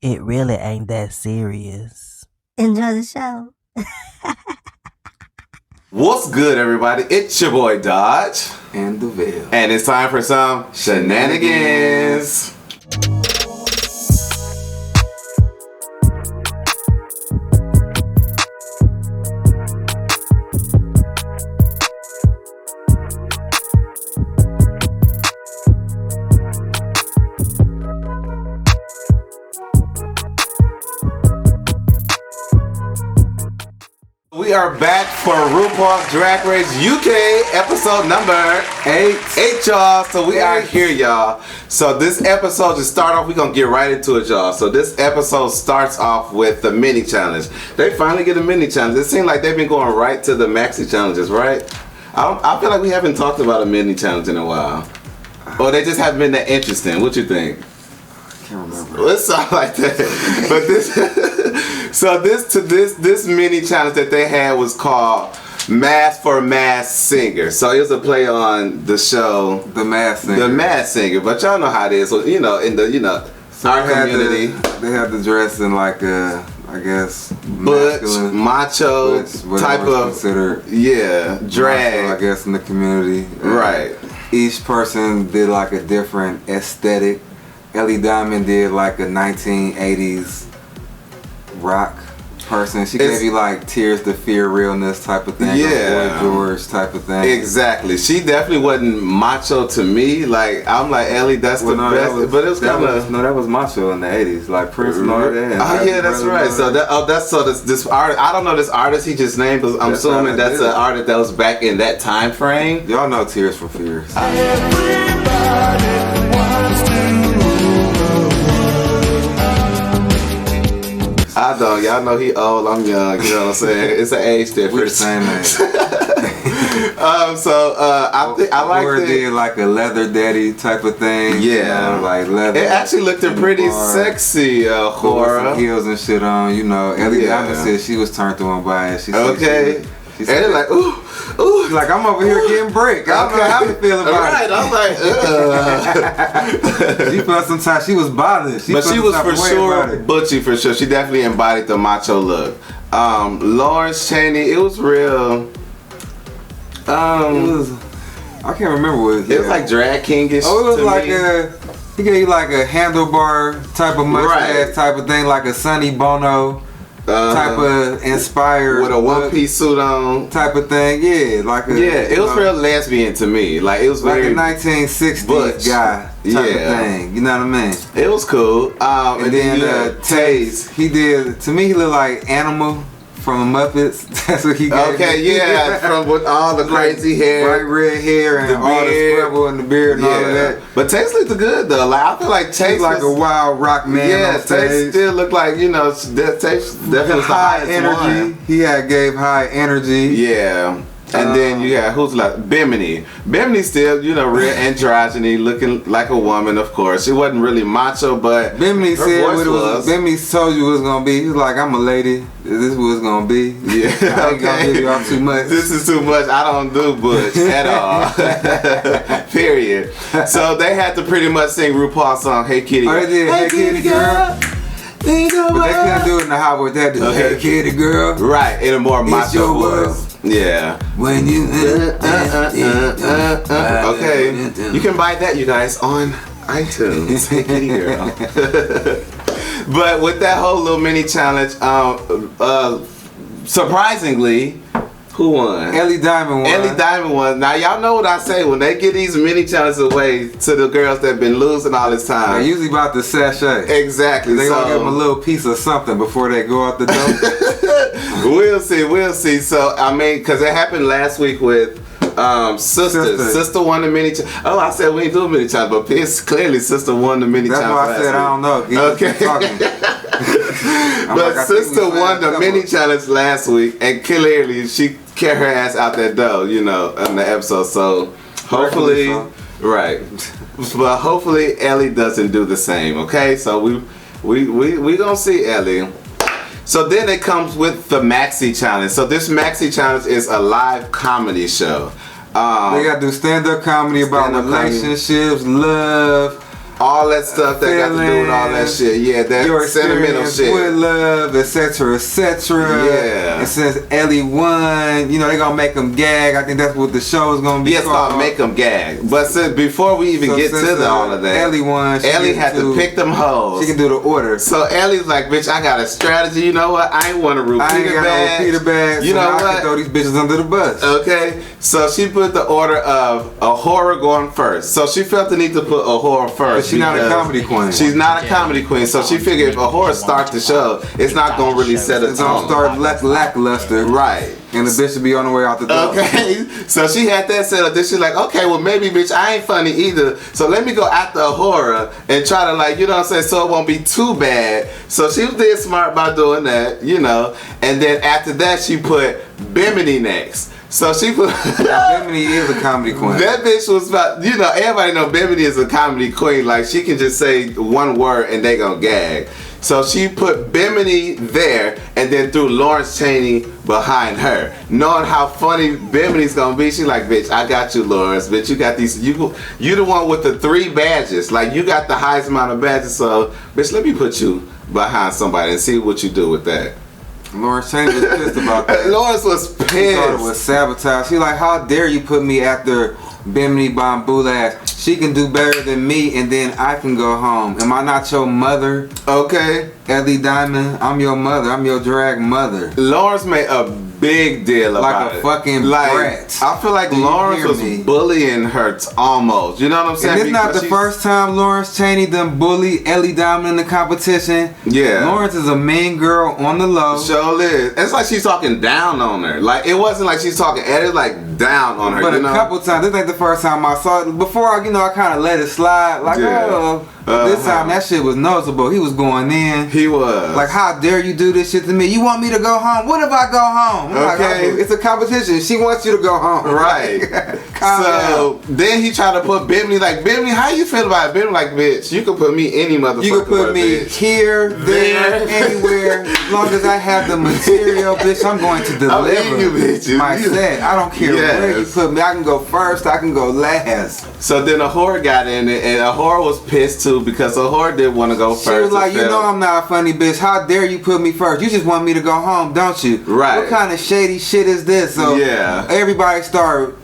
It really ain't that serious. Enjoy the show. What's good, everybody? It's your boy Dodge, And the Veil. and it's time for some shenanigans. We are back for RuPaul's Drag Race UK episode number 8, y'all. So we are here, y'all. So this episode, to start off, we're going to get right into it, y'all. So this episode starts off with the mini challenge. They finally get a mini challenge. It seems like they've been going right to the maxi challenges, right? I feel like we haven't talked about a mini challenge in a while. Or they just haven't been that interesting. What you think? I can't remember. Well, it sounds like that. But this mini challenge that they had was called Mask for Masked Singer. So it was a play on the show The Masked Singer. The Masked Singer. But y'all know how it is. So, in the our community. They had the dress in like a, I guess, Butch, masculine, macho whatever type is of considered drag. macho, I guess, in the community. Right. Each person did like a different aesthetic. Ellie Diamond did like a 1980s rock person. She gave you like Tears to Fear Realness type of thing. Yeah. Boy George type of thing. Exactly. She definitely wasn't macho to me. Like, I'm like, Ellie, that's the best. But it was kind of... No, that was macho in the 80s. Like Prince and all that. And oh, yeah, that's right. So this artist, I don't know this artist he just named, but I'm assuming that's an artist that was back in that time frame. Y'all know Tears for Fears. I don't. Y'all know he old. I'm young. You know what I'm saying? It's an age difference. We're the same age. I think I like Or it. did like a leather daddy type of thing. Yeah. You know, like leather. It actually looked pretty sexy, With Hora. some heels and shit on. You know, Ellie Diamond said she was turned on by it. She said Okay. She said, And it's like, ooh. She's like, I'm over here getting break. I don't know how to feel about right, it. I'm like, She felt sometimes she was bothered. But she was for sure butchy for sure. She definitely embodied the macho look. Lawrence Chaney, it was real. It was, I can't remember what It was like drag kingish. Oh, it was to like me. he gave you like a handlebar type of mustache Right. type of thing, like a Sonny Bono type of inspired with a one-piece suit on type of thing. Yeah, like a it was real lesbian to me. Like it was like very a 1960s butch guy type of thing. You know what I mean? It was cool. And then Taze, he did. To me, he looked like Animal from the Muppets. That's what he gave okay, me. yeah, from with all the crazy hair, bright red hair, and the all the beard. scrabble and the beard and all of that. But Taze looked good though. Like I feel like Taze He's like a wild rock man. Yeah, on stage. Taze still looked like Taze definitely was the high highest energy. one. He gave high energy. Yeah. And then you got who's like Bimini. Bimini still, real androgyny, looking like a woman, of course. She wasn't really macho, but Bimini her said voice what it was. Bimini told you what it was gonna be. He was like, I'm a lady. This is what it's gonna be. Yeah, I ain't gonna give you all too much. This is too much. I don't do butch at all. Period. So they had to pretty much sing RuPaul's song, Hey Kitty Girl. Oh, they did. Hey, kitty girl. But they couldn't do it in the high voice. They had to do Hey kitty girl. Right, in a more macho your voice. Yeah. When you okay. You can buy that, you guys, on iTunes. Hey Kitty Girl. But with that whole little mini challenge, surprisingly, who won? Ellie Diamond won. Ellie Diamond won. Now y'all know what I say when they get these mini challenges away to the girls that been losing all this time. They're usually about the sachet. Exactly. They gonna give them a little piece of something before they go out the door. We'll see. So I mean, because it happened last week with Sister won the mini challenge. Oh, I said we ain't doing mini challenge, but it's clearly Sister won the mini challenge. That's why I said I don't know. Okay. But Sister won the mini challenge last week, and clearly she carried her ass out that door, in the episode. So hopefully, right. But hopefully Ellie doesn't do the same. Okay, so we gonna see Ellie. So then it comes with the Maxi Challenge. So this Maxi Challenge is a live comedy show. They gotta do stand-up comedy about relationships, love, all that stuff that got to do with all that shit. Yeah, that your sentimental shit. With love, etc., etc. Yeah. It says Ellie won. You know, they gonna make them gag. I think that's what the show is gonna be Yes, called. make them gag. But since, before we even get to all of that, Ellie won. Ellie had to pick them hoes. She can do the order. So Ellie's like, bitch, I got a strategy. You know what? I ain't want to repeat I ain't got no repeater bag. You so know I what? can throw these bitches under the bus. Okay, so she put the order of a horror going first. So she felt the need to put a horror first. She's not a comedy queen. She's not a comedy queen, so she figured if a horror starts the show, it's not gonna really set a It's gonna tone. start lackluster. Right. And the bitch should be on the way out the door. Okay, so she had that set up. Then she's like, okay, well maybe bitch, I ain't funny either. So let me go after a horror and try to, like, you know what I'm saying, so it won't be too bad. So she did smart by doing that, you know. And then after that, she put Bimini next. So she put Bimini is a comedy queen. That bitch was about, you know, everybody know Bimini is a comedy queen. Like, she can just say one word and they gonna gag. So she put Bimini there and then threw Lawrence Chaney behind her. Knowing how funny Bimini's gonna be, she's like, bitch, I got you, Lawrence. Bitch, you got these, you the one with the 3 badges. Like, you got the highest amount of badges, so bitch, let me put you behind somebody and see what you do with that. Lawrence Chaney was pissed about that. Lawrence was pissed. She thought it was sabotage. She like, how dare you put me after Bimini Boni ass? She can do better than me, and then I can go home. Am I not your mother? Okay. Ellie Diamond, I'm your mother. I'm your drag mother. Lawrence made a big deal about it. Like a fucking brat. I feel like Lawrence was bullying her almost. You know what I'm saying? And it's not the first time Lawrence Chaney done bullied Ellie Diamond in the competition. Yeah. Lawrence is a mean girl on the low. Sure is. It's like she's talking down on her. Like, it wasn't like she's talking at it, like down on her. But you a know? couple times, this ain't the first time I saw it. Before, I kind of let it slide. Like, this time that shit was noticeable. He was going in. He was. Like, how dare you do this shit to me? You want me to go home? What if I go home? Okay. Like, it's a competition. She wants you to go home. Right. So then he tried to put Bimini, like, Bimini, how you feel about it? Bimini, like, bitch, you can put me any motherfucker. You can put me bitch. here, there, anywhere. As long as I have the material, bitch, I'm going to deliver you, bitch. my set. I don't care where you put me. I can go first. I can go last. So then a whore got in it, and a whore was pissed too because a whore didn't want to go first. She was like, you know I'm not a funny bitch. How dare you put me first? You just want me to go home, don't you? Right. What kind of shady shit is this? So yeah. Everybody start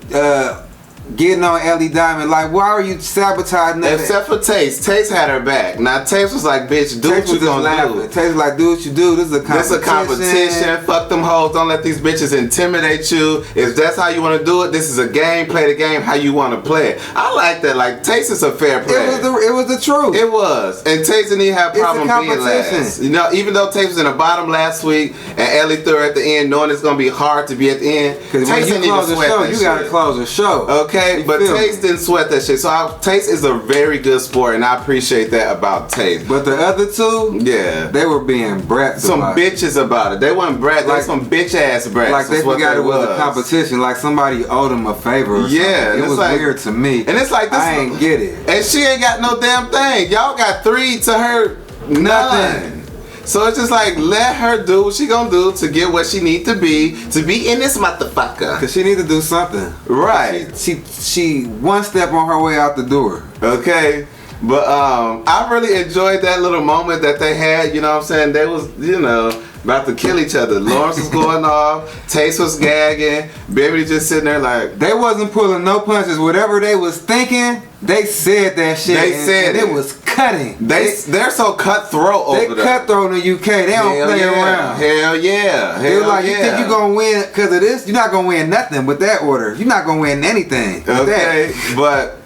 getting on Ellie Diamond. Like, why are you sabotaging that? Except for Taste. Taste had her back. Now Taste was like, bitch, do what you gonna do. Taste was like, do what you do. This is a competition. This is a competition. Fuck them hoes. Don't let these bitches intimidate you. If that's how you want to do it, this is a game. Play the game how you want to play it. I like that. Like, Taste is a fair play. It was the truth. It was. And Taste didn't even have a problem being last. You know, even though Taste was in the bottom last week and Ellie threw her at the end, knowing it's gonna be hard to be at the end. Because when you close the show, you gotta close the show. Okay, but Taste didn't sweat that shit. So Taste is a very good sport, and I appreciate that about Taste. But the other two, yeah, they were being brats. Some bitches about it. They weren't brats. Like some bitch ass brats. Like they forgot it was a competition. Like somebody owed them a favor. Or yeah, it was like, weird to me. And it's like this, I ain't get it. And she ain't got no damn thing. Y'all got 3 to her nothing. So it's just like, let her do what she gonna do to get what she need to be in this motherfucker. Cause she need to do something. Right. She one step on her way out the door. Okay. But I really enjoyed that little moment that they had, you know what I'm saying? They was, you know, about to kill each other. Lawrence was going off, Taste was gagging, Bimini just sitting there like, they wasn't pulling no punches. Whatever they was thinking, they said that shit. They said it was cutting. They're so cutthroat over there. They cutthroat in the UK. They don't play around. Hell yeah. They were like, you think you're gonna win because of this? You're not gonna win nothing with that order. You're not gonna win anything. Okay, but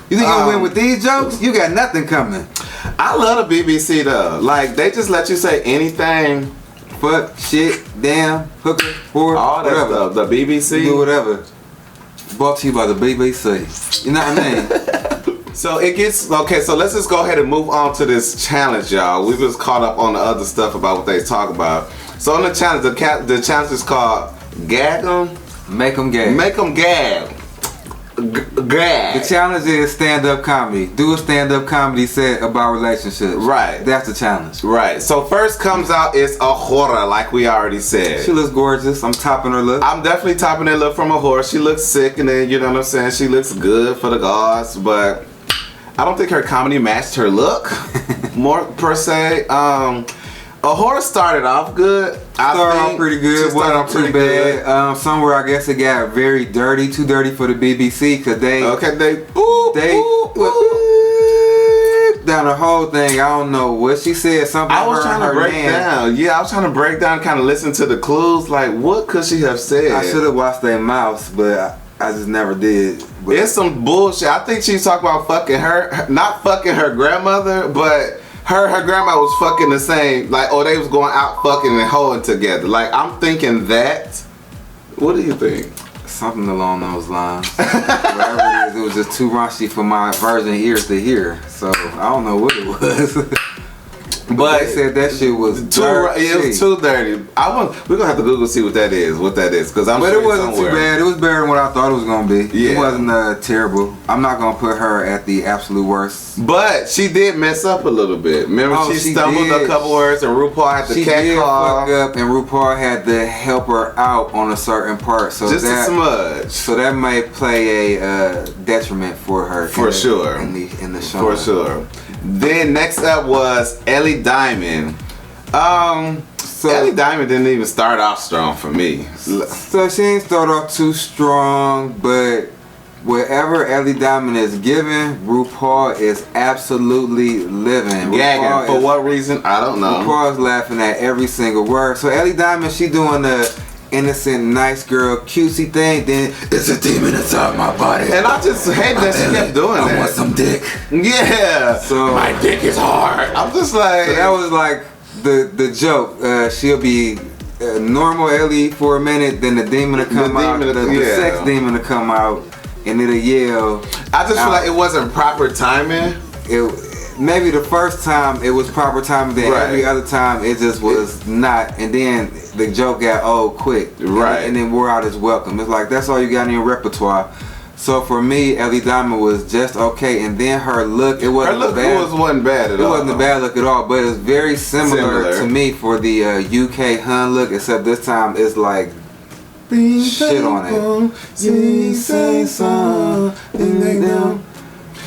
you think you're gonna win with these jokes? You got nothing coming. I love the BBC though. Like, they just let you say anything. Fuck, shit, damn, hooker, whore, all that whatever. stuff. The BBC. Do whatever. Brought to you by the BBC. You know what I mean? So it gets, okay, so let's just go ahead and move on to this challenge, y'all. We was caught up on the other stuff about what they talk about. So on the challenge, the challenge is called Gag 'em. Make 'em gag. Make 'em gag. Gag. The challenge is stand-up comedy. Do a stand-up comedy set about relationships. Right. That's the challenge. Right. So first comes out is a horror, like we already said. She looks gorgeous. I'm topping her look. I'm definitely topping her look from a horror. She looks sick, and then, you know what I'm saying, she looks good for the gods, but I don't think her comedy matched her look, more per se. Ahura started off good. Started off pretty good. Wasn't too bad. Somewhere I guess it got very dirty, too dirty for the BBC, because they down the whole thing. I don't know what she said. Something. I was trying to break down. Yeah, I was trying to break down, kind of listen to the clues. Like, what could she have said? I should have watched their mouths, but I just never did. But it's some bullshit. I think she's talking about fucking her, not fucking her grandmother, but her grandma was fucking the same. Like, oh, they was going out fucking and hoeing together. Like, I'm thinking that. What do you think? Something along those lines. Whatever it is, it was just too raunchy for my virgin ears to hear. So I don't know what it was. But they said that shit was dirty. It was too dirty. We're gonna have to Google see what that is. Because I'm. But sure it wasn't too bad. It was better than what I thought it was gonna be. Yeah. It wasn't terrible. I'm not gonna put her at the absolute worst. But she did mess up a little bit. Remember, she stumbled a couple words, and RuPaul had to cat call. Fuck up, and RuPaul had to help her out on a certain part. So just a smudge. So that may play a detriment for her. For sure. In the show. For sure. Then next up was Ellie Diamond. So Ellie Diamond didn't even start off strong for me. So she didn't start off too strong, but wherever Ellie Diamond is given, RuPaul is absolutely living. Gagging. For what reason? I don't know. RuPaul's laughing at every single word. So Ellie Diamond, she doing the innocent, nice girl, cutesy thing, then it's a demon inside my body. And I just hate that she kept doing that. I want some dick. Yeah. So my dick is hard. I'm just like. So that was like the joke. She'll be normal Ellie for a minute, then the demon will come out, the sex demon will come out, and it'll yell. I just feel like it wasn't proper timing. Maybe the first time it was proper timing, then every other time it just was not, and then the joke got old quick, and then wore out its welcome. It's like that's all you got in your repertoire. So for me, Ellie Diamond was just okay, and then her look, it wasn't bad. Wasn't bad at all. It wasn't a bad look at all, but it's very similar to me for the UK Hun look, except this time it's like shit on it. You say something down.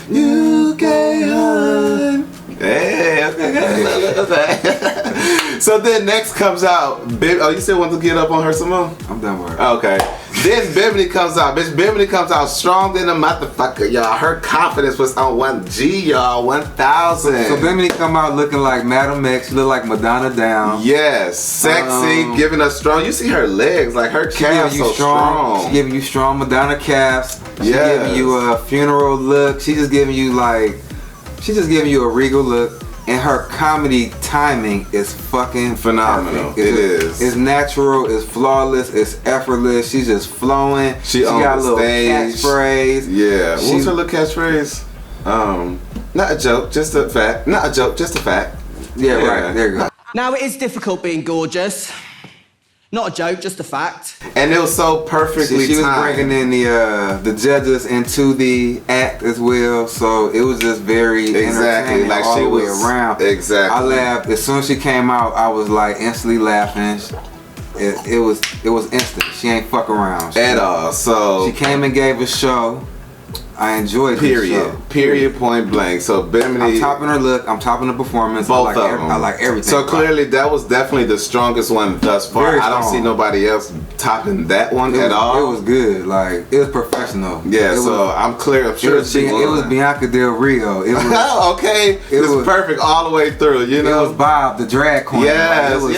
UK Hun. Hey, okay. So then next comes out. Oh, you still want to get up on her some more? I'm done with her. Okay. Then Bimini comes out. Bitch, Bimini comes out strong than a motherfucker, y'all. Her confidence was on 1G, y'all. 1,000. So Bimini come out looking like Madam X. She look like Madonna down. Yes. Sexy, giving us strong. You see her legs, like her calves so strong. She giving you strong Madonna calves. She yes. giving you a funeral look. She just giving you a regal look. And her comedy timing is fucking phenomenal. It is. It's natural, it's flawless, it's effortless. She's just flowing. She got a little catchphrase. Yeah. What's her little catchphrase? Not a joke, just a fact. Not a joke, just a fact. Yeah, right. There you go. Now it is difficult being gorgeous. Not a joke, just a fact. And it was so perfectly She was timed. bringing in the judges into the act as well, so it was just very entertaining like all she the way was around. Exactly. I laughed as soon as she came out. I was like instantly laughing. It was instant. She ain't fuck around at all. So she came and gave a show. I enjoyed the show. Period. Point blank. So Bimini. I'm topping her look. I'm topping the performance. Both of them. I like everything. So clearly that was definitely the strongest one thus far. I don't see nobody else topping that one at all. It was good. Like it was professional. Yeah. I'm clear. I'm sure it was Bianca Del Rio. It was okay. It was perfect all the way through. You know. It was Bob the drag queen. Yes. It was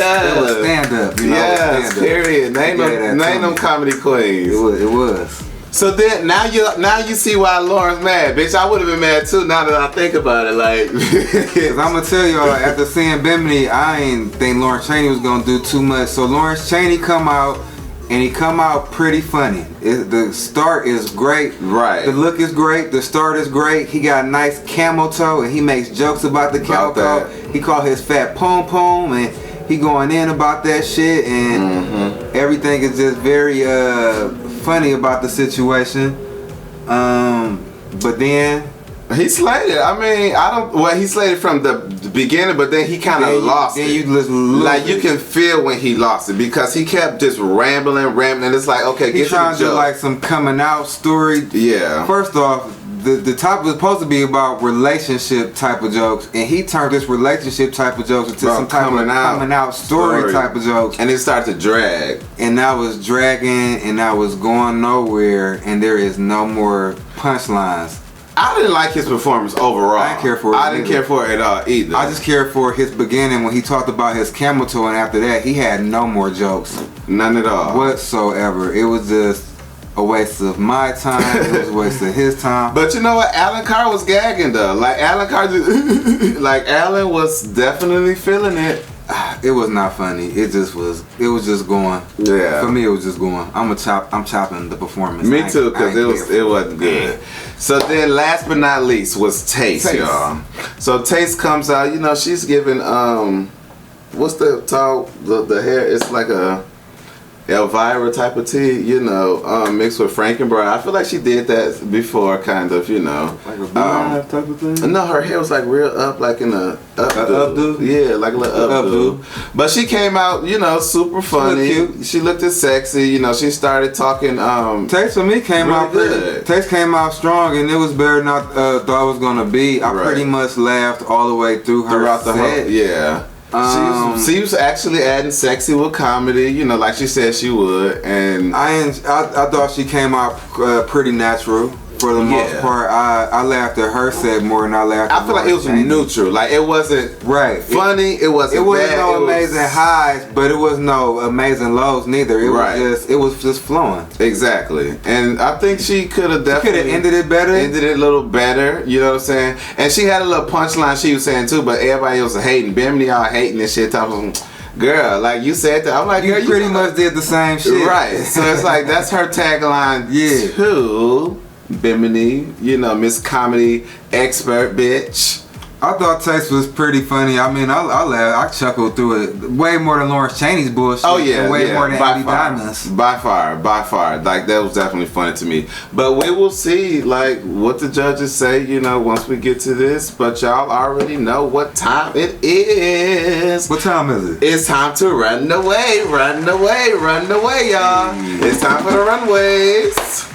stand up. You know, yes. Period. Name them comedy queens. It was. So then now you see why Lauren's mad, bitch. I would have been mad too. Now that I think about it, like, cause I'm gonna tell y'all after seeing Bimini, I ain't think Lawrence Chaney was gonna do too much. So Lawrence Chaney come out, and he come out pretty funny. The start is great. Right. The look is great. The start is great. He got a nice camel toe, and he makes jokes about the camel toe. He called his fat pom pom, and he going in about that shit, and everything is just very funny about the situation. But then he slayed it. I mean, he slayed it from the beginning, but then he kind of lost it. Like you can feel when he lost it because he kept just rambling. It's like, okay, he's trying to do like some coming out story. Yeah. First off, the topic was supposed to be about relationship type of jokes, and he turned this relationship type of jokes into some type of coming out story type of jokes, and it started to drag, and that was dragging, and that was going nowhere, and there is no more punchlines. I didn't like his performance overall. I didn't care for it. I didn't care for it at all either. I just cared for his beginning when he talked about his camel toe, and after that, he had no more jokes. None at all. Whatsoever. It was just a waste of my time. It was a waste of his time. But you know what? Alan Carr was gagging though. Like Alan Carr, like Alan was definitely feeling it. It was not funny. It was just going. Yeah. For me, it was just going. I'm chopping the performance. Me too, because it wasn't good. So then, last but not least, was Taste, y'all. So Taste comes out. You know, she's giving what's the hair? It's like a Elvira type of tea, you know, mixed with Frankenbrown. I feel like she did that before, kind of, you know. Like a beehive type of thing? No, her hair was like real up, like in a updo. Yeah, like a little updo. But she came out, you know, super funny. She looked cute. She looked as sexy, you know. She started talking. Taste for me came really out good. Taste came out strong, and it was better than I thought it was gonna be. I pretty much laughed all the way through throughout the whole. Yeah. She was actually adding sexy with comedy, you know, like she said she would, and I thought she came out pretty natural for the most part. I laughed at her set more than I laughed. I feel like it was neutral, like it wasn't funny. It wasn't bad. No amazing highs, but it was no amazing lows neither. It was just flowing. Exactly, and I think she could have definitely ended it better. Ended it a little better. You know what I'm saying? And she had a little punchline she was saying too, but everybody else was hating. Bimini all hating this shit. Girl, like you said that. I'm like, girl, you pretty much did the same shit. Right. So it's like that's her tagline too. Bimini, you know, Miss Comedy Expert bitch. I thought Taste was pretty funny. I mean, I laughed. I chuckled through it way more than Lawrence Chaney's bullshit. Oh yeah, and way more than Ellie Diamond's. By far. Like that was definitely funny to me. But we will see, like, what the judges say, you know, once we get to this. But y'all already know what time it is. What time is it? It's time to run away, y'all. It's time for the runways.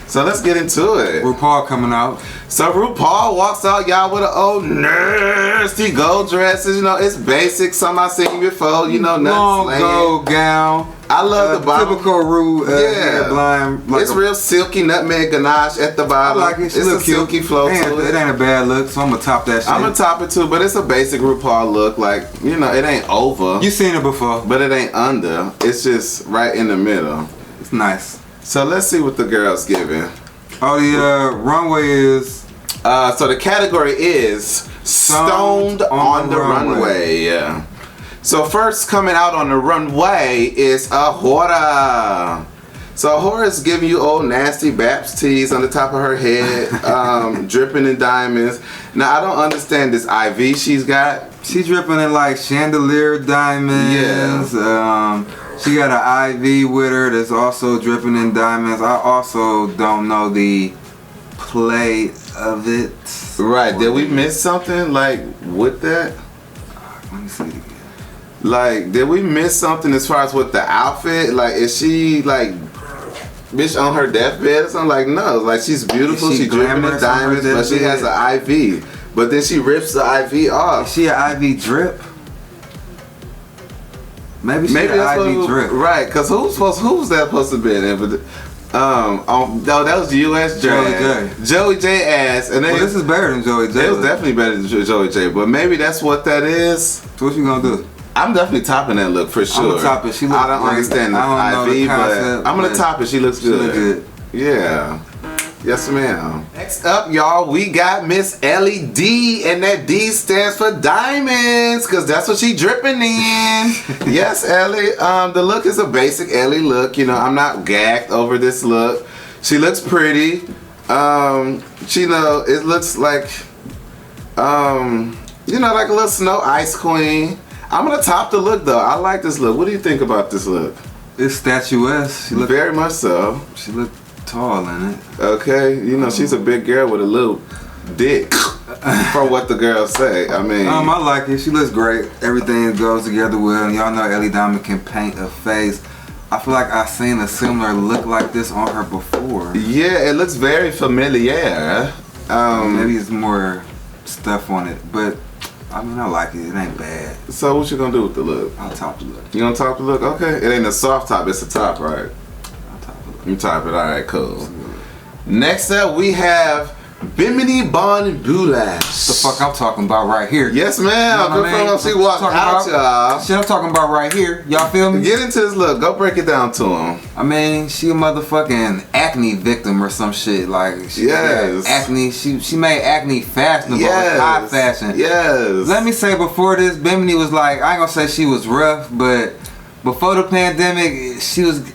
So let's get into it. RuPaul coming out. So RuPaul walks out, y'all, with an old nasty gold dresses. You know, it's basic. Some I seen before. You know, long gold gown. I love the bottom. Typical Ru blind. Like it's real silky nutmeg ganache at the bottom. I like it. It's a silky flow to it. It ain't a bad look, so I'm gonna top that shit. I'm gonna top it too, but it's a basic RuPaul look. Like, you know, it ain't over. You seen it before, but it ain't under. It's just right in the middle. It's nice. So let's see what the girl's giving. Oh, the runway is. So the category is Stoned on the Runway. Yeah. So first coming out on the runway is Ahura. So Ahura's giving you old nasty Babs tees on the top of her head, dripping in diamonds. Now I don't understand this IV she's got. She's dripping in like chandelier diamonds. Yeah. She got an IV with her that's also dripping in diamonds. I also don't know the play of it. Right. Did we miss something like with that? Let me see it again. Like, did we miss something as far as with the outfit? Like, is she like bitch on her deathbed or something? Like, no. Like, she's beautiful. She's dripping in diamonds, but she has an IV. But then she rips the IV off. Is she an IV drip? Maybe an IV drip. Right, because who's that supposed to be in? No, that was US Drag. Joey J ass. And well, this is better than Joey J. It was definitely better than Joey J, but maybe that's what that is. So what you gonna do? I'm definitely topping that look for sure. I'm gonna top it. She looks I don't understand the IV, but I'm gonna top it. She looks good. She look good. Yeah. Yes, ma'am. Next up, y'all, we got Miss Ellie D, and that D stands for diamonds, because that's what she dripping in. Yes, Ellie. The look is a basic Ellie look. You know, I'm not gagged over this look. She looks pretty. You know, it looks like, you know, like a little snow ice queen. I'm going to top the look, though. I like this look. What do you think about this look? It's statuesque. She look very much so. She look tall in it. Okay, you know, she's a big girl with a little dick. From what the girls say. I mean, I like it. She looks great. Everything goes together well. And y'all know Ellie Diamond can paint a face. I feel like I've seen a similar look like this on her before. Yeah, it looks very familiar. Maybe it's more stuff on it, but I mean, I like it. It ain't bad. So what you gonna do with the look? I'll top the look. You gonna top the look? Okay. It ain't a soft top, it's a top, right? I'll top the look. You top it, alright, cool. Next up we have Bimini Boni Boulash. The fuck I'm talking about right here. Yes, ma'am. You know what I mean? She walked out, y'all. Shit I'm talking about right here. Y'all feel me? Get into this look. Go break it down to him. I mean, she a motherfucking acne victim or some shit. Like, she Yes. had acne. She made acne fashionable. Yes. High fashion. Yes. Let me say, before this, Bimini was like, I ain't gonna say she was rough, but before the pandemic,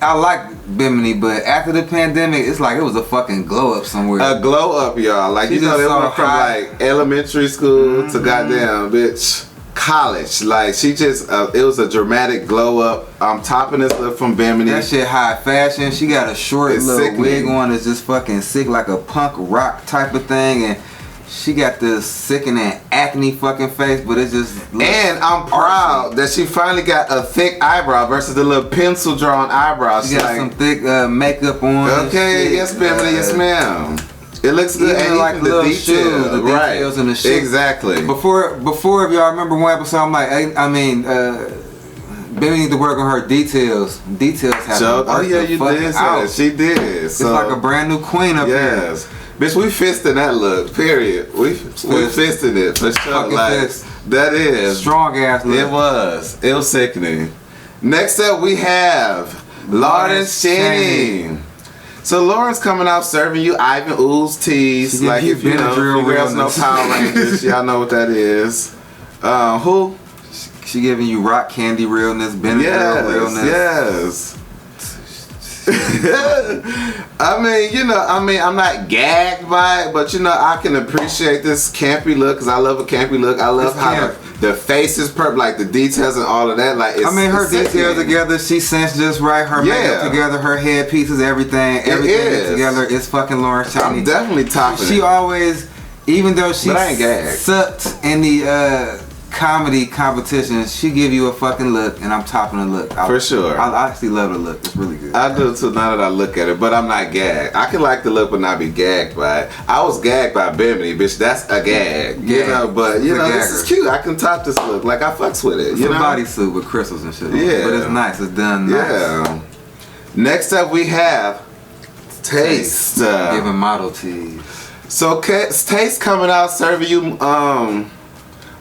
I liked Bimini, but after the pandemic, it's like it was a fucking glow up somewhere. A glow up, y'all. Like, She you know, just they so went from hot. like elementary school to goddamn bitch college. Like, she just it was a dramatic glow up. I'm topping this look from Bimini. That shit high fashion. She got a short It's little sickening. wig on that's just fucking sick, like a punk rock type of thing, and she got this sickening acne fucking face, but it just looks And I'm proud that she finally got a thick eyebrow versus the little pencil drawn eyebrows. She got some thick makeup on. and Okay, shit. yes, Bimini, yes, ma'am. It looks good, Even and like even little the shoes, detail, the right? details and the shit. Exactly. Before, if y'all remember one episode, I'm like, Bimini need to work on her details. Details have So, to work oh yeah, the you fuck did. out. She did. It's So, like a brand new queen up here. yes, bitch, we fisting that look. Period. We fisting it for sure. Fucking Like fist. that is Strong ass look. It was. It was sickening. Next up, we have Lawrence Cheney. So Lauren's coming out serving you Ivan Ooze teas. She Like, give if you you know, Benadryl if you girls know realness. Power Rangers, y'all know what that is. Who? She giving you rock candy realness, Benadryl realness. Yes. I mean, I'm not gagged by it, but I can appreciate this campy look because I love a campy look. I love It's how camp. the face is perfect, like the details and all of that. Like, it's, Her it's details sickening. together, she sensed just right. Her makeup together, her head pieces, everything is. together. It's fucking Lawrence Cheney. I'm definitely topping She it. always, even though she But I ain't gagged. sucked in the comedy competitions, she give you a fucking look, and I'm topping the look. For sure. I actually love the look. It's really good. I do too now that I look at it, but I'm not gagged. I can like the look but not be gagged by it. I was gagged by Bimini, bitch. That's a gag. You Gag. know, but It's you a know, this gagger. is cute. I can top this look. Like, I fucks with it. It's You a know? bodysuit with crystals and shit on it, Yeah. but it's nice. It's done nice. Yeah. Next up we have Taste. Giving model teas. So Taste coming out serving you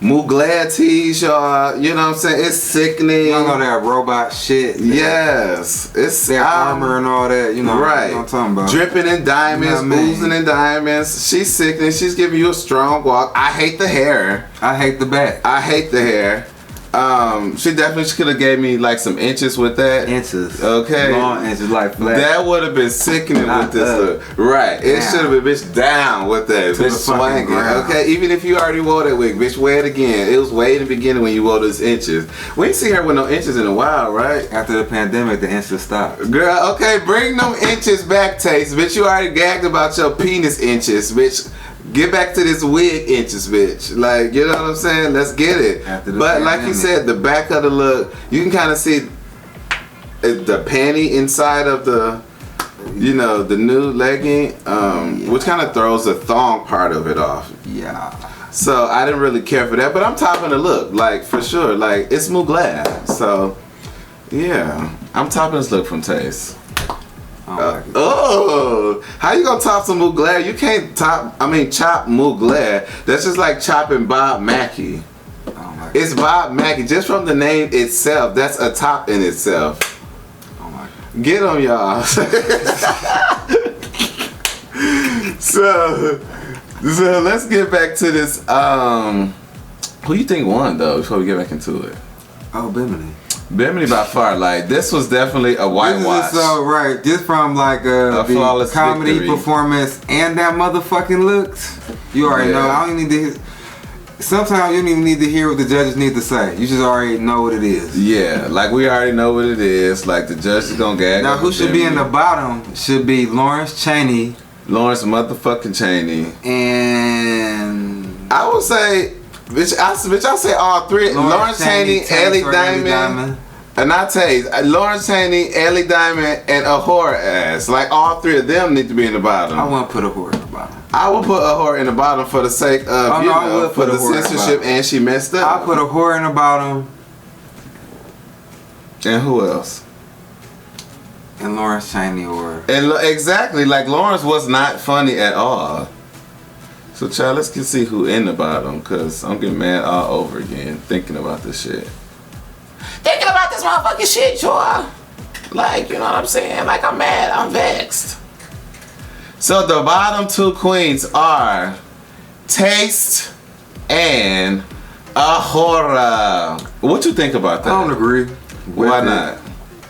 Mugler teas, y'all. You know what I'm saying? It's sickening. Y'all know that robot shit. Yes. It's Their armor and all that, you know, right. You know what I'm talking about. Dripping in diamonds, You know what I mean? oozing in diamonds. She's sickening. She's giving you a strong walk. I hate the hair. I hate the back. I hate the hair. She definitely could have gave me like some inches with that. Inches. Okay. Long inches, like flat. That would have been sickening Not with this up. look. Right. It Down. should have been bitch down with that. To Bitch the fucking swinging. ground. Okay. Even if you already wore that wig, bitch, wear it again. It was way in the beginning when you wore those inches. We ain't see her with no inches in a while, right? After the pandemic, the inches stopped. Girl, okay, bring them inches back, Taste. Bitch, you already gagged about your penis inches, bitch. Get back to this wig inches, bitch. Like, you know what I'm saying? Let's get it. After the But like you pandemic. said, the back of the look, you can kind of see the panty inside of the, the new legging, which kind of throws the thong part of it off. Yeah. So I didn't really care for that, but I'm topping the look, like, for sure. Like, it's Mugler. So, yeah, I'm topping this look from Taste. I don't like it. Oh, how you gonna top some Mugler? You can't chop Mugler. That's just like chopping Bob Mackie. I don't like it. It's Bob Mackie. Just from the name itself, that's a top in itself. I don't like it. Get them, y'all. so let's get back to this. Who you think won though? Before we get back into it, Oh, Bimini. Bimini by far. Like, this was definitely a whitewash. This is so right. Just from like the flawless comedy victory. performance and that motherfucking looks. You already Yeah. know. I don't even need to. Sometimes you don't even need to hear what the judges need to say. You just already know what it is. Yeah, like we already know what it is. Like, the judge is gonna gag. Now, over who should be in the Bimini. bottom should be Lawrence Cheney Lawrence motherfucking Cheney. and I would say, bitch, I say all three. Lawrence Cheney, Ellie or Diamond, Not Taze. Lawrence Chaney, Ellie Diamond, and a whore ass. Like all three of them need to be in the bottom. I want to put a whore in the bottom. I would put a whore in the bottom for the sake of for the censorship, and she messed up. I'll put a whore in the bottom. And who else? And Lawrence Chaney or... And exactly, like Lawrence was not funny at all. So child, let's see who in the bottom, cause I'm getting mad all over again thinking about this shit. Thinking about this motherfucking shit, y'all. Like, you know what I'm saying? Like I'm mad, I'm vexed. So the bottom two queens are Taste and Ahura. What you think about that? I don't agree. Why not?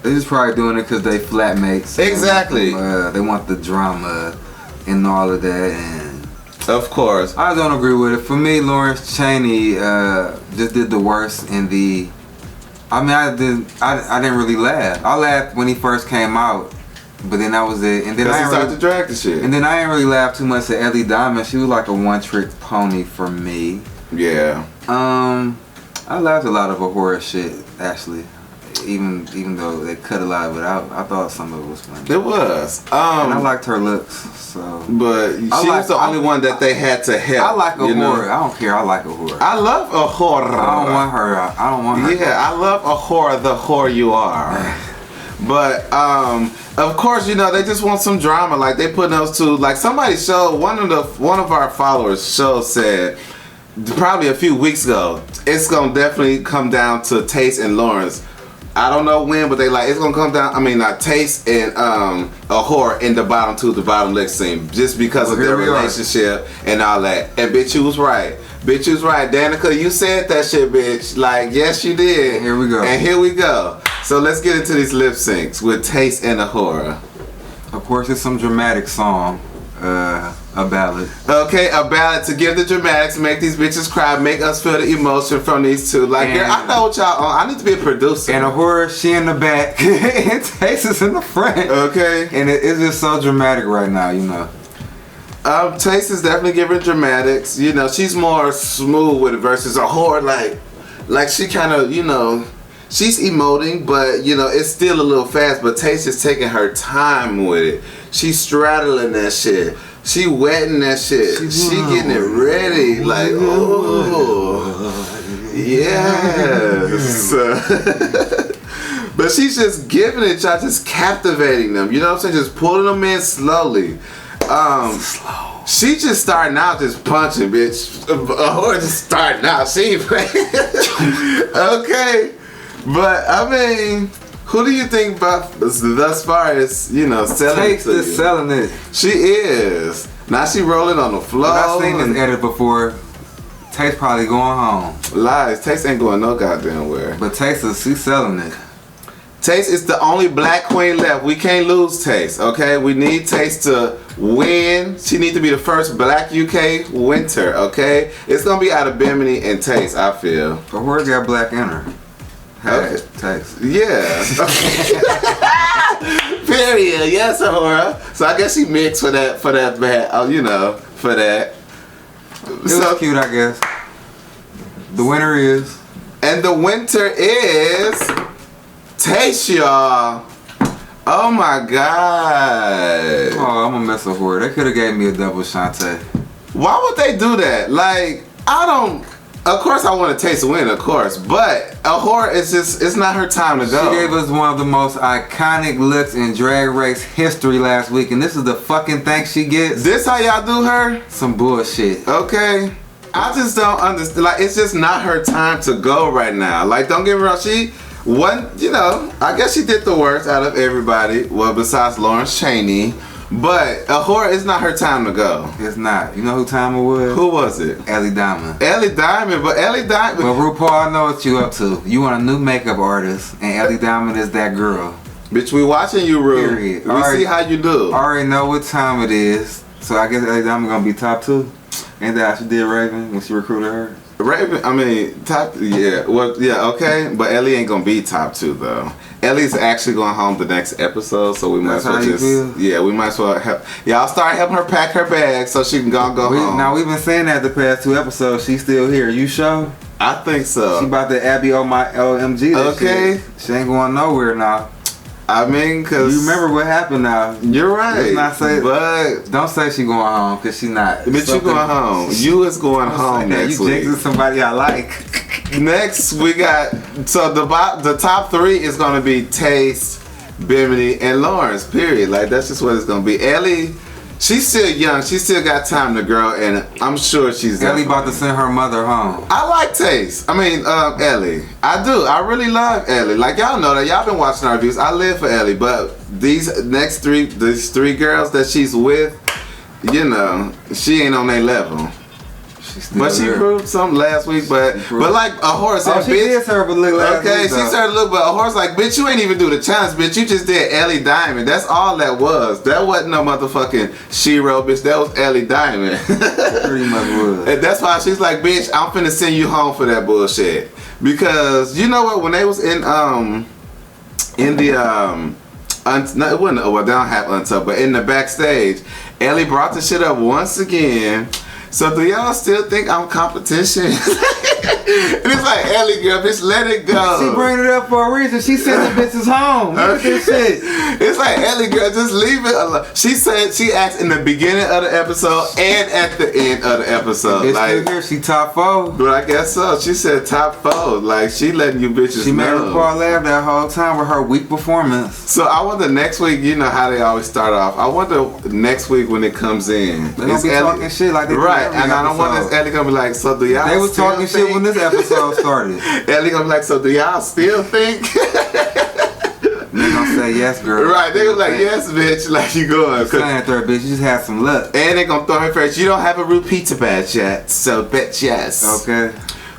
They just probably doing it because they flatmates. Exactly. They want the drama and all of that, and of course. I don't agree with it. For me, Lawrence Chaney just did the worst in the. I mean, I didn't really laugh. I laughed when he first came out, but then that was it. And then I started to drag the shit. And then I didn't really laugh too much at Ellie Diamond. She was like a one-trick pony for me. Yeah. I laughed a lot of her horror shit actually. Even though they cut a lot of it out, I thought some of it was funny. It was. And I liked her looks, so. But she was the only one that they had to help. I like a horror. I don't care. I like a horror. I love a horror. I don't want her. I don't want her. Yeah, I love a horror. The whore you are. But of course, you know they just want some drama. Like they put those two. Like somebody showed one of our followers said probably a few weeks ago. It's gonna definitely come down to Taste and Lawrence. I don't know when, but they like it's gonna come down. I mean, Taste and a whore in the bottom two, the bottom lip sync, just because of their relationship and all that. And bitch, you was right. Bitch, you was right. Danica, you said that shit, bitch. Like, yes, you did. Here we go. And here we go. So let's get into these lip syncs with Taste and a whore. Of course, it's some dramatic song. A ballad. Okay, a ballad to give the dramatics, make these bitches cry, make us feel the emotion from these two. Like, girl, I know what y'all on. I need to be a producer. And a horror, she in the back, and Taste is in the front. Okay. And it's just so dramatic right now, you know. Taste is definitely giving dramatics. You know, she's more smooth with it versus a whore. Like she kind of, you know, she's emoting, but you know, it's still a little fast. But Taste is taking her time with it. She's straddling that shit. She wetting that shit. She getting it ready. Like, oh, yes. But she's just giving it, y'all, just captivating them. You know what I'm saying? Just pulling them in slowly. Slow. She just starting out just punching, bitch. Or just starting out. She ain't playing. Okay. But, I mean, who do you think about thus far as, you know, selling Taste it to is you? selling it. She is. Now she rolling on the floor. I've seen this edit before. Taste probably going home. Lies. Taste ain't going no goddamn where. But Taste is, she's selling it. Taste is the only black queen left. We can't lose Taste, okay? We need Taste to win. She needs to be the first black UK winter, okay? It's gonna be out of Bimini and Taste, I feel. But where's got black in her? Okay. Taste. Yeah. Period. Yes, Ahura. So I guess she mixed for that you know, for that. It was cute, I guess. The winner is. And the winter is Taste, y'all. Oh my god. Oh, I'm gonna mess with her. They could have gave me a double Shantae. Why would they do that? Like, of course I want to Taste to win, of course, but Ahura is just, it's not her time to go. She gave us one of the most iconic looks in Drag Race history last week, and this is the fucking thanks she gets. This how y'all do her? Some bullshit. Okay. I just don't understand. Like, it's just not her time to go right now. Like, don't get me wrong. She you know, I guess she did the worst out of everybody. Well, besides Lawrence Chaney. But Ahura, it's not her time to go. It's not. You know who time it was? Who was it? Ellie Diamond. Ellie Diamond, but Ellie Diamond. Well, RuPaul, I know what you up to. You want a new makeup artist, and Ellie Diamond is that girl. Bitch, we watching you, Ru. Period. We see how you do. I already know what time it is, so I guess Ellie Diamond gonna be top 2. Ain't that how she did Raven when she recruited her? Raven, I mean, yeah, well, yeah, okay, but Ellie ain't gonna be top 2 though. Ellie's actually going home the next episode, so we might as well we might as well help. Y'all start helping her pack her bag so she can go home. Now we've been saying that the past 2 episodes. She's still here. You sure? I think so. She about to Abby on my LMG. This Okay. shit. She ain't going nowhere now. I mean, cause You remember what happened now? you're right. Let's not say, but don't say she going home, cause she not. but you going home. You is going home next you week. jinxing somebody I like. Next we got the top 3 is gonna be Taste, Bimini, and Lawrence. Period. Like that's just what it's gonna be. Ellie, she's still young. She still got time to grow, and I'm sure she's. Ellie about to send her mother home. I like Taste. I mean, Ellie. I do. I really love Ellie. Like y'all know that. Y'all been watching our reviews. I live for Ellie, but these three girls that she's with, you know, she ain't on their level. But she proved something last week, but like a horse. Oh, she did serve a look last week. Okay, she served a look, but a horse like, bitch, you ain't even do the challenge, bitch. You just did Ellie Diamond. That's all that was. That wasn't no motherfucking Shiro, bitch. That was Ellie Diamond. Pretty much was. And that's why she's like, bitch, I'm finna send you home for that bullshit. Because you know what? When they was in the no, it wasn't. Well, they don't have Untucked, but in the backstage, Ellie brought the shit up once again. So do y'all still think I'm competition? And it's like, Ellie girl, bitch, let it go. She bring it up for a reason. She sent the bitches home. Look at this shit. It's like, Ellie girl, just leave it alone. She said she asked in the beginning of the episode and at the end of the episode. It's like, still here. She top 4. but I guess so. She said top 4. Like she letting you bitches She made know. Rupaul laugh that whole time with her weak performance. So I wonder next week, you know how they always start off. I wonder next week when it comes in. They gonna be talking shit like they do right, every and I don't want episode. this Ellie gonna be like, so do y'all They was still talking think? shit when this episode started. Ellie gonna be like, so do y'all still think? They gonna say yes, girl. Right, they gonna be like, yes, bitch, like you going. Saying third bitch, you just had some luck. And they gonna throw her face. You don't have a repeat to badge yet, so bet yes. Okay.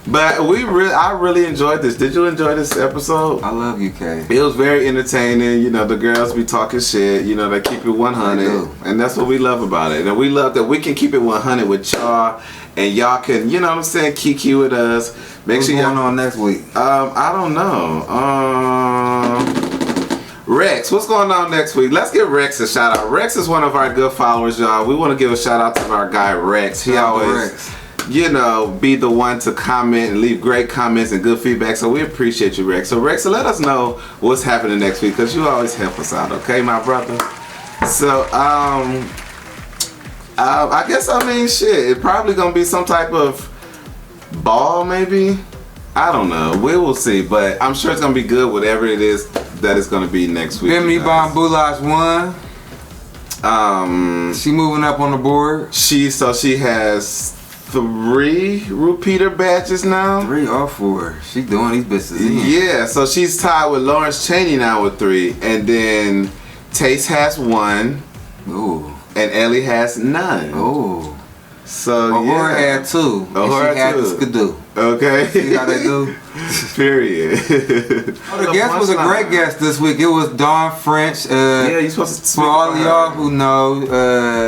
But I really enjoyed this. Did you enjoy this episode? I love UK. It was very entertaining. You know, the girls be talking shit. You know, they keep it 100. And that's what we love about it. And we love that we can keep it 100 with y'all. And y'all can, you know what I'm saying, kiki with us. Make What's sure going on next week? I don't know. Rex, what's going on next week? Let's give Rex a shout out. Rex is one of our good followers, y'all. We want to give a shout out to our guy Rex. He always, you know, be the one to comment and leave great comments and good feedback. So we appreciate you, Rex. So Rex, let us know what's happening next week because you always help us out, okay, my brother? So I guess shit. It probably gonna be some type of ball, maybe. I don't know. We will see, but I'm sure it's gonna be good. Whatever it is that it's gonna be next week. Bimini Boni Boulage won. She moving up on the board. She has 3 repeater badges now. 3 or 4. She doing these bitches in. Yeah, so she's tied with Lawrence Chaney now with 3, and then Taste has 1. Ooh. And Ellie has 9. Ooh. So Ahura yeah. had 2. Ahura and she had too. the skidoo. Okay. See how they do? Period. The guest was a great guest this week. It was Dawn French. Yeah, you supposed to for all of y'all who know,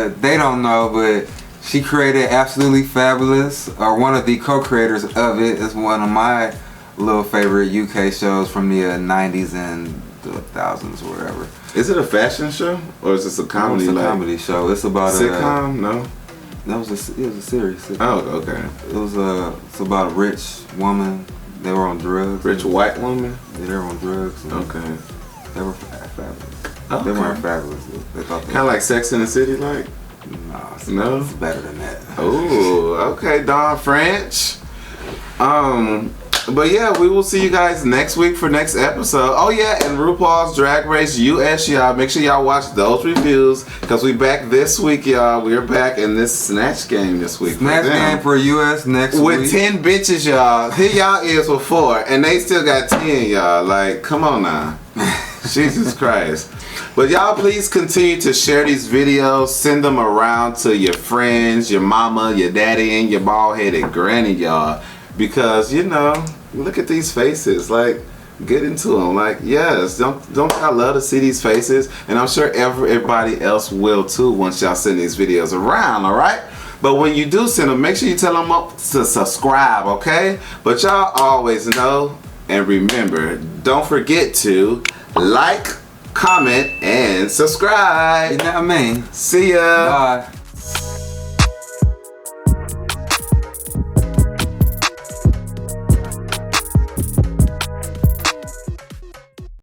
they don't know, but she created Absolutely Fabulous, or one of the co-creators of it. It's one of my little favorite UK shows from the 90s and the 2000s or whatever. Is it a fashion show or is this a comedy? It's a comedy show. It's about sitcom. No. It was a series. Sitcom. Oh, okay. It's about a rich woman. They were on drugs. Rich white woman. Yeah, they were on drugs. Okay. They were fabulous. Okay. They weren't fabulous. They thought they kind of like Sex in the City, like. No, it's better than that. Oh, okay, Dawn French. But yeah, we will see you guys next week for next episode. Oh yeah, and RuPaul's Drag Race US, y'all. Make sure y'all watch those reviews because we back this week, y'all. We're back in this Snatch Game this week. Snatch Game for US next week. With 10 bitches, y'all. Here y'all is with 4, and they still got 10, y'all. Like, come on now. Jesus Christ. But y'all please continue to share these videos. Send them around to your friends, your mama, your daddy, and your bald-headed granny, y'all. Because, you know, look at these faces. Like, get into them. Like, yes, don't I love to see these faces? And I'm sure everybody else will too once y'all send these videos around, alright? But when you do send them, make sure you tell them up to subscribe, okay? But y'all always know and remember, don't forget to like, comment, and subscribe. You know what I mean? See ya. Bye.